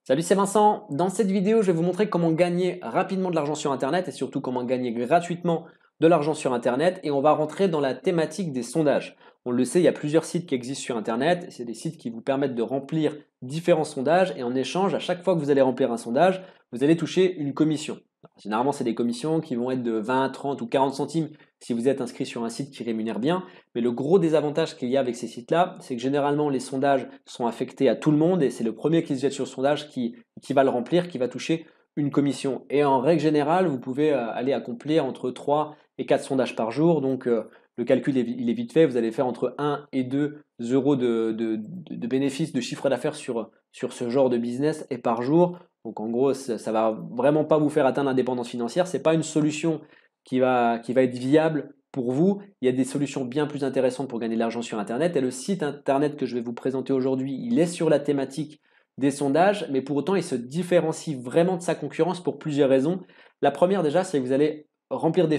Salut, c'est Vincent. Dans cette vidéo, je vais vous montrer comment gagner rapidement de l'argent sur Internet et surtout comment gagner gratuitement de l'argent sur Internet. Et on va rentrer dans la thématique des sondages. On le sait, il y a plusieurs sites qui existent sur Internet. C'est des sites qui vous permettent de remplir différents sondages et en échange, à chaque fois que vous allez remplir un sondage, vous allez toucher une commission. Alors, généralement, c'est des commissions qui vont être de 20, 30 ou 40 centimes si vous êtes inscrit sur un site qui rémunère bien. Mais le gros désavantage qu'il y a avec ces sites-là, c'est que généralement les sondages sont affectés à tout le monde et c'est le premier qui se jette sur le sondage qui va le remplir, qui va toucher une commission. Et en règle générale, vous pouvez aller accomplir entre 3 et 4 sondages par jour. Donc le calcul il est vite fait. Vous allez faire entre 1 et 2 euros de bénéfices, de chiffre d'affaires sur ce genre de business et par jour. Donc en gros, ça ne va vraiment pas vous faire atteindre l'indépendance financière. Ce n'est pas une solution qui va être viable pour vous. Il y a des solutions bien plus intéressantes pour gagner de l'argent sur Internet. Et le site Internet que je vais vous présenter aujourd'hui, il est sur la thématique des sondages, mais pour autant, il se différencie vraiment de sa concurrence pour plusieurs raisons. La première déjà, c'est que vous allez remplir des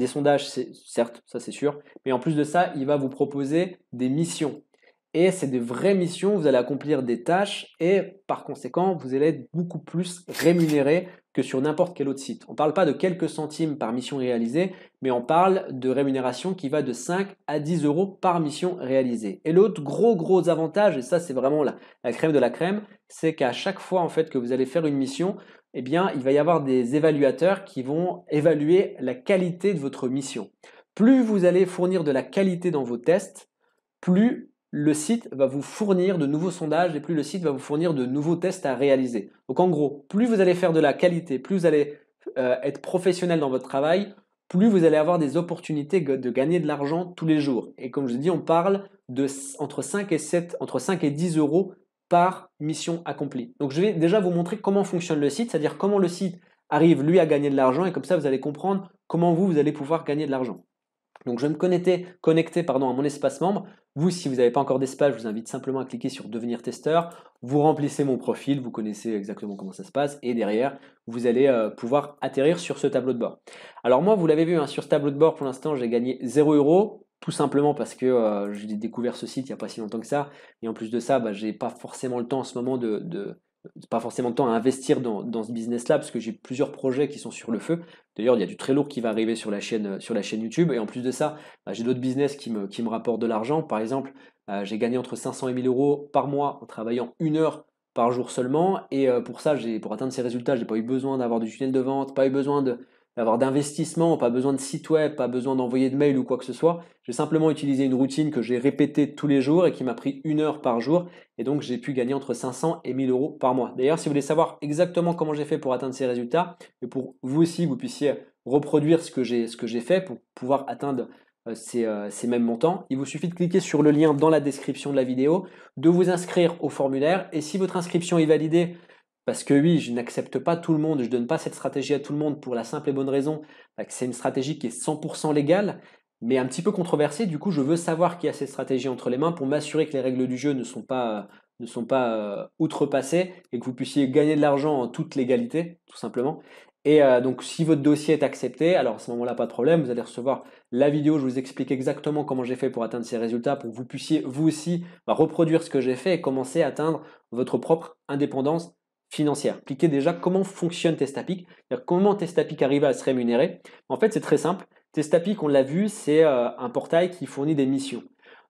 sondages, certes, ça c'est sûr, mais en plus de ça, il va vous proposer des missions. Et c'est des vraies missions, vous allez accomplir des tâches et par conséquent, vous allez être beaucoup plus rémunéré que sur n'importe quel autre site. On ne parle pas de quelques centimes par mission réalisée, mais on parle de rémunération qui va de 5 à 10 euros par mission réalisée. Et l'autre gros avantage, et ça c'est vraiment la crème de la crème, c'est qu'à chaque fois en fait que vous allez faire une mission, eh bien, il va y avoir des évaluateurs qui vont évaluer la qualité de votre mission. Plus vous allez fournir de la qualité dans vos tests, plus le site va vous fournir de nouveaux sondages et plus le site va vous fournir de nouveaux tests à réaliser. Donc en gros, plus vous allez faire de la qualité, plus vous allez être professionnel dans votre travail, plus vous allez avoir des opportunités de gagner de l'argent tous les jours. Et comme je dis, on parle de entre 5 et 10 euros par mission accomplie. Donc je vais déjà vous montrer comment fonctionne le site, c'est-à-dire comment le site arrive lui à gagner de l'argent et comme ça vous allez comprendre comment vous allez pouvoir gagner de l'argent. Donc je vais me connecter à mon espace membre. Vous, si vous n'avez pas encore d'espace, je vous invite simplement à cliquer sur devenir testeur. Vous remplissez mon profil, vous connaissez exactement comment ça se passe et derrière, vous allez pouvoir atterrir sur ce tableau de bord. Alors moi, vous l'avez vu, hein, sur ce tableau de bord, pour l'instant, j'ai gagné 0 euros, tout simplement parce que j'ai découvert ce site il n'y a pas si longtemps que ça. Et en plus de ça, je n'ai pas forcément le temps en ce moment pas forcément le temps à investir dans ce business-là parce que j'ai plusieurs projets qui sont sur le feu. D'ailleurs, il y a du très lourd qui va arriver sur la chaîne YouTube. Et en plus de ça, j'ai d'autres business qui me rapportent de l'argent. Par exemple, j'ai gagné entre 500 et 1000 euros par mois en travaillant 1 heure par jour seulement. Et pour ça, pour atteindre ces résultats, je n'ai pas eu besoin d'avoir du tunnel de vente, pas eu besoin d'avoir d'investissement, pas besoin de site web, pas besoin d'envoyer de mail ou quoi que ce soit. J'ai simplement utilisé une routine que j'ai répétée tous les jours et qui m'a pris 1 heure par jour. Et donc, j'ai pu gagner entre 500 et 1000 euros par mois. D'ailleurs, si vous voulez savoir exactement comment j'ai fait pour atteindre ces résultats, et pour vous aussi, vous puissiez reproduire ce que j'ai fait pour pouvoir atteindre ces mêmes montants, il vous suffit de cliquer sur le lien dans la description de la vidéo, de vous inscrire au formulaire. Et si votre inscription est validée, parce que oui, je n'accepte pas tout le monde, je ne donne pas cette stratégie à tout le monde pour la simple et bonne raison que c'est une stratégie qui est 100% légale, mais un petit peu controversée. Du coup, je veux savoir qui a cette stratégie entre les mains pour m'assurer que les règles du jeu ne sont pas outrepassées et que vous puissiez gagner de l'argent en toute légalité, tout simplement. Et donc, si votre dossier est accepté, alors à ce moment-là, pas de problème, vous allez recevoir la vidéo, je vous explique exactement comment j'ai fait pour atteindre ces résultats, pour que vous puissiez, vous aussi, reproduire ce que j'ai fait et commencer à atteindre votre propre indépendance financière. Expliquez déjà comment fonctionne Testapic, c'est-à-dire comment Testapic arrive à se rémunérer. En fait, c'est très simple. Testapic, on l'a vu, c'est un portail qui fournit des missions.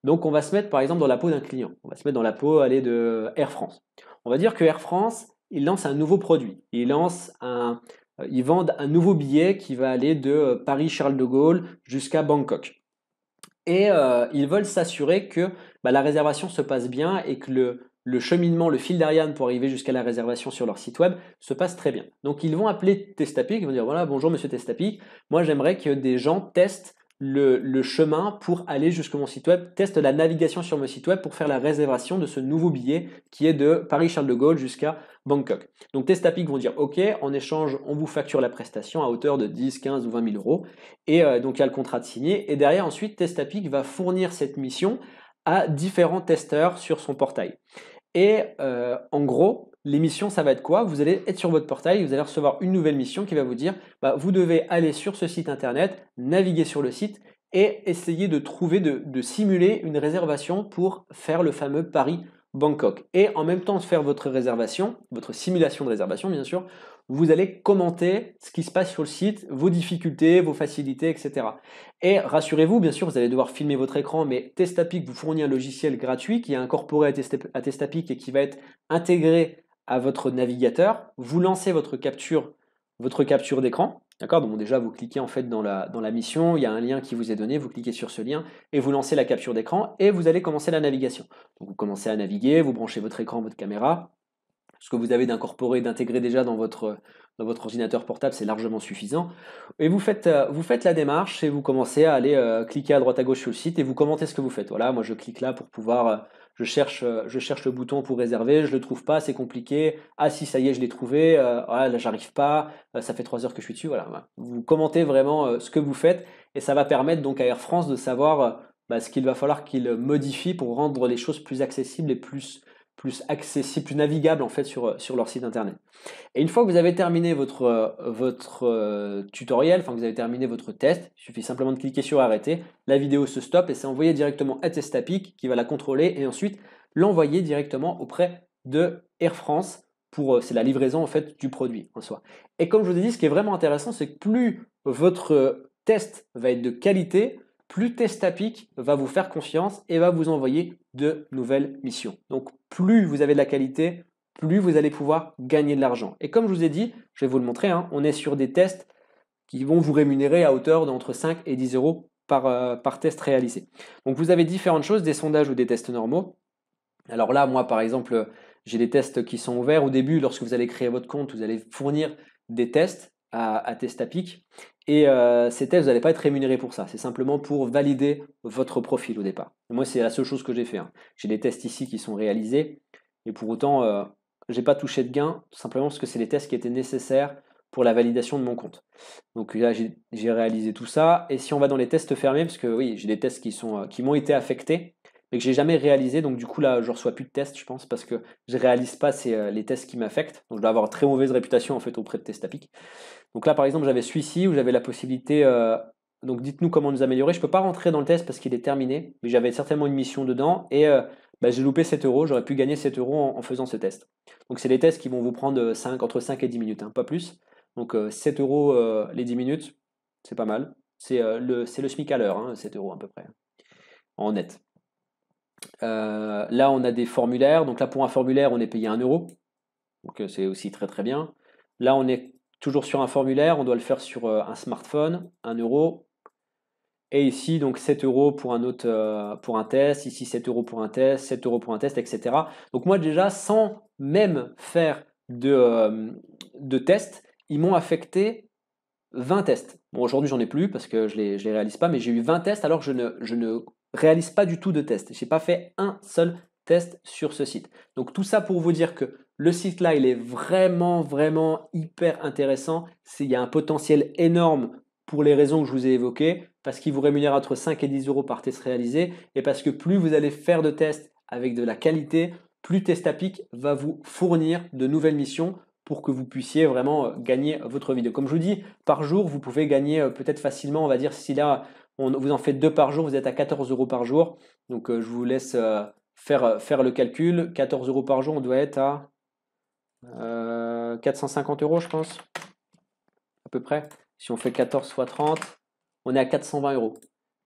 Donc, on va se mettre par exemple dans la peau d'un client. On va se mettre dans la peau de Air France. On va dire que Air France, il lance un nouveau produit. Ils vendent un nouveau billet qui va aller de Paris-Charles de Gaulle jusqu'à Bangkok. Et ils veulent s'assurer que la réservation se passe bien et que le cheminement, le fil d'Ariane pour arriver jusqu'à la réservation sur leur site web se passe très bien. Donc ils vont appeler Testapic, ils vont dire voilà, bonjour monsieur Testapic, moi j'aimerais que des gens testent le chemin pour aller jusqu'à mon site web, testent la navigation sur mon site web pour faire la réservation de ce nouveau billet qui est de Paris-Charles de Gaulle jusqu'à Bangkok. Donc Testapic vont dire ok, en échange on vous facture la prestation à hauteur de 10, 15 ou 20 000 euros. Et donc il y a le contrat de signé. Et derrière ensuite Testapic va fournir cette mission à différents testeurs sur son portail. Et en gros, les missions, ça va être quoi? Vous allez être sur votre portail, vous allez recevoir une nouvelle mission qui va vous dire vous devez aller sur ce site internet, naviguer sur le site et essayer de trouver, de simuler une réservation pour faire le fameux Bangkok. Et en même temps de faire votre réservation, votre simulation de réservation bien sûr, vous allez commenter ce qui se passe sur le site, vos difficultés, vos facilités, etc. Et rassurez-vous, bien sûr, vous allez devoir filmer votre écran, mais Testapic vous fournit un logiciel gratuit qui est incorporé à Testapic et qui va être intégré à votre navigateur. Vous lancez votre capture d'écran. D'accord? Donc déjà, vous cliquez en fait dans la mission, il y a un lien qui vous est donné, vous cliquez sur ce lien et vous lancez la capture d'écran et vous allez commencer la navigation. Donc vous commencez à naviguer, vous branchez votre écran, votre caméra. Ce que vous avez d'incorporer, d'intégrer déjà dans votre ordinateur portable, c'est largement suffisant. Et vous faites la démarche et vous commencez à aller cliquer à droite à gauche sur le site et vous commentez ce que vous faites. Voilà, moi je clique là pour pouvoir, je cherche le bouton pour réserver, je ne le trouve pas, c'est compliqué. Ah si, ça y est, je l'ai trouvé. Ah, là, j'arrive pas. Ça fait 3 heures que je suis dessus. Voilà, voilà. Vous commentez vraiment ce que vous faites et ça va permettre donc à Air France de savoir ce qu'il va falloir qu'il modifie pour rendre les choses plus accessibles et plus accessible, plus navigable en fait sur leur site internet. Et une fois que vous avez terminé votre tutoriel, enfin que vous avez terminé votre test, il suffit simplement de cliquer sur arrêter, la vidéo se stoppe et c'est envoyé directement à Testapic qui va la contrôler et ensuite l'envoyer directement auprès de Air France pour c'est la livraison en fait du produit en soi. Et comme je vous ai dit, ce qui est vraiment intéressant, c'est que plus votre test va être de qualité, plus Testapic va vous faire confiance et va vous envoyer de nouvelles missions. Donc plus vous avez de la qualité, plus vous allez pouvoir gagner de l'argent. Et comme je vous ai dit, je vais vous le montrer, hein, on est sur des tests qui vont vous rémunérer à hauteur d'entre 5 et 10 euros par test réalisé. Donc vous avez différentes choses, des sondages ou des tests normaux. Alors là, moi par exemple, j'ai des tests qui sont ouverts. Au début, lorsque vous allez créer votre compte, vous allez fournir des tests à Testapic. Et ces tests, vous n'allez pas être rémunéré pour ça. C'est simplement pour valider votre profil au départ. Et moi, c'est la seule chose que j'ai fait, hein. J'ai des tests ici qui sont réalisés. Et pour autant, je n'ai pas touché de gain, tout simplement parce que c'est les tests qui étaient nécessaires pour la validation de mon compte. Donc là, j'ai réalisé tout ça. Et si on va dans les tests fermés, parce que oui, j'ai des tests qui m'ont été affectés, mais que j'ai jamais réalisé. Donc du coup, là, je reçois plus de tests, je pense, parce que je réalise pas les tests qui m'affectent. Donc je dois avoir très mauvaise réputation en fait auprès de Testapic. Donc là, par exemple, j'avais celui-ci où j'avais la possibilité. Donc dites-nous comment nous améliorer. Je ne peux pas rentrer dans le test parce qu'il est terminé, mais j'avais certainement une mission dedans et j'ai loupé 7 euros. J'aurais pu gagner 7 euros en faisant ce test. Donc c'est des tests qui vont vous prendre entre 5 et 10 minutes, hein, pas plus. Donc 7 euros les 10 minutes, c'est pas mal. C'est le SMIC à l'heure, hein, 7 euros à peu près, en net. Là, on a des formulaires. Donc là, pour un formulaire, on est payé 1 euro. Donc c'est aussi très très bien. Là, on est toujours sur un formulaire. On doit le faire sur un smartphone, 1 euro. Et ici, donc 7 euros pour pour un test. Ici, 7 euros pour un test, 7 euros pour un test, etc. Donc moi, déjà, sans même faire de test, ils m'ont affecté 20 tests. Bon, aujourd'hui, j'en ai plus parce que je les réalise pas, mais j'ai eu 20 tests alors que je ne réalise pas du tout de tests. Je n'ai pas fait un seul test sur ce site. Donc tout ça pour vous dire que le site là, il est vraiment, vraiment hyper intéressant. Il y a un potentiel énorme pour les raisons que je vous ai évoquées, parce qu'il vous rémunère entre 5 et 10 euros par test réalisé, et parce que plus vous allez faire de tests avec de la qualité, plus Testapic va vous fournir de nouvelles missions pour que vous puissiez vraiment gagner votre vidéo. Comme je vous dis, par jour, vous pouvez gagner peut-être facilement, on va dire, si là, vous en faites 2 par jour, vous êtes à 14 euros par jour. Donc je vous laisse faire le calcul. 14 euros par jour, on doit être à 450 euros, je pense, à peu près. Si on fait 14 fois 30, on est à 420 euros.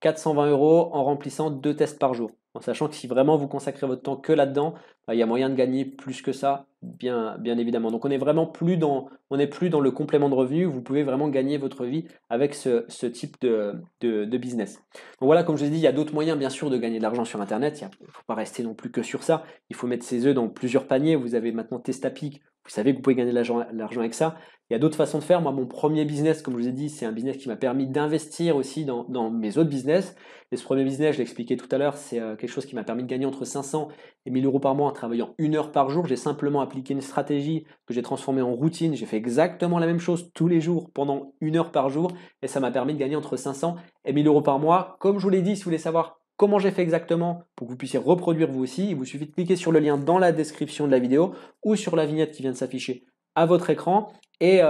420 euros en remplissant 2 tests par jour. En sachant que si vraiment vous consacrez votre temps que là-dedans, il y a moyen de gagner plus que ça, bien évidemment. Donc on n'est vraiment plus dans le complément de revenu, vous pouvez vraiment gagner votre vie avec ce type de business. Donc voilà, comme je l'ai dit, il y a d'autres moyens bien sûr de gagner de l'argent sur Internet. Il ne faut pas rester non plus que sur ça. Il faut mettre ses œufs dans plusieurs paniers. Vous avez maintenant Testapic, vous savez que vous pouvez gagner de l'argent avec ça. Il y a d'autres façons de faire. Moi, mon premier business, comme je vous ai dit, c'est un business qui m'a permis d'investir aussi dans mes autres business. Et ce premier business, je l'ai expliqué tout à l'heure, c'est quelque chose qui m'a permis de gagner entre 500 et 1000 euros par mois en travaillant 1 heure par jour. J'ai simplement appliqué une stratégie que j'ai transformée en routine. J'ai fait exactement la même chose tous les jours pendant 1 heure par jour et ça m'a permis de gagner entre 500 et 1000 euros par mois. Comme je vous l'ai dit, si vous voulez savoir comment j'ai fait exactement pour que vous puissiez reproduire vous aussi, il vous suffit de cliquer sur le lien dans la description de la vidéo ou sur la vignette qui vient de s'afficher à votre écran. Et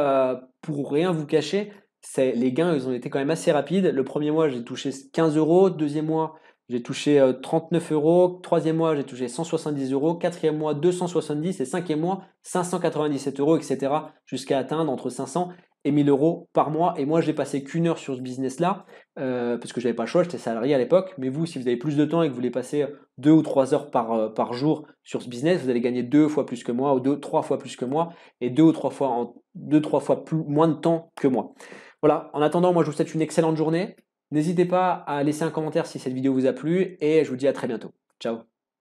pour rien vous cacher, les gains ils ont été quand même assez rapides. Le premier mois, j'ai touché 15 euros. Deuxième mois, j'ai touché 39 euros. Troisième mois, j'ai touché 170 euros. Quatrième mois, 270. Et cinquième mois, 597 euros, etc. Jusqu'à atteindre entre 500 et 1000 euros par mois. Et moi, j'ai passé qu'une heure sur ce business-là, parce que je n'avais pas le choix, j'étais salarié à l'époque. Mais vous, si vous avez plus de temps et que vous voulez passer 2 ou 3 heures par jour sur ce business, vous allez gagner 2 fois plus que moi, ou 2, 3 fois plus que moi, et 2 ou 3 fois moins de temps que moi. Voilà, en attendant, moi je vous souhaite une excellente journée. N'hésitez pas à laisser un commentaire si cette vidéo vous a plu et je vous dis à très bientôt. Ciao.